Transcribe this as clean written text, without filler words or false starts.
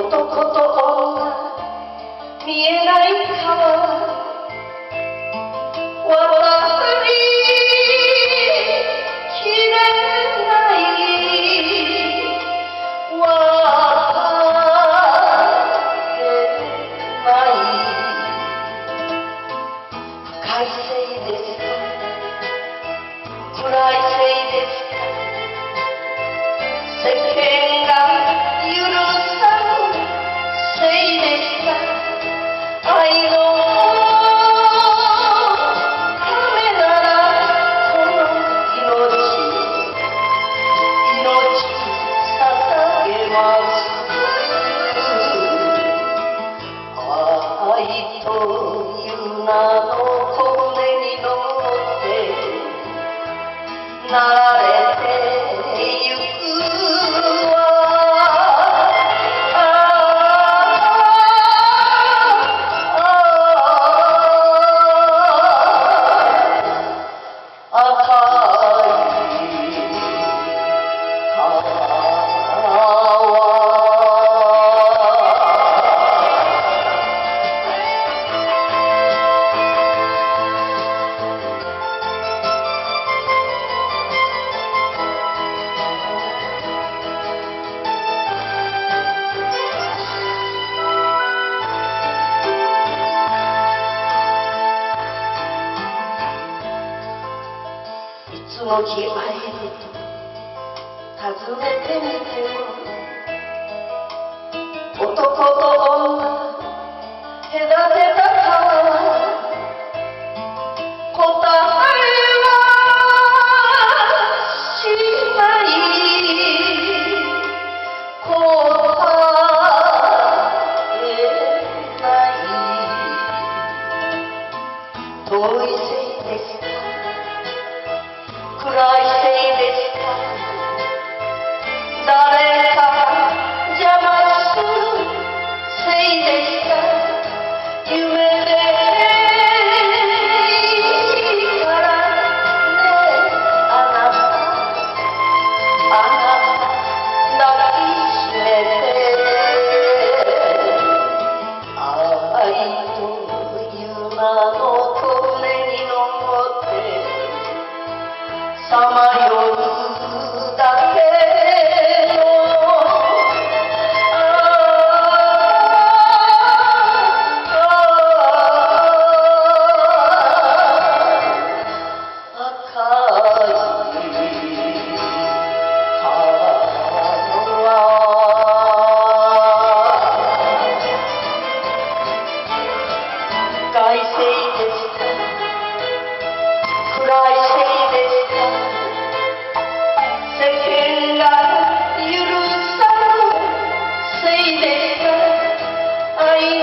男と女見えない川渡りきれないわけない深いせいですか暗いせいですか世間が許さぬせいですか愛のためならこの命捧げます愛という名の船に乗って慣れてゆくわその日会えると尋ねてみても男と女隔てた川答えはしない答えない遠いせいですか暗いせいですか誰か邪魔するせいですか夢でいいからねあなた抱きしめて愛という名の船に乗ってさまようだけの赤い川深いせいですか暗いせいですか世間が許さぬせいですか愛の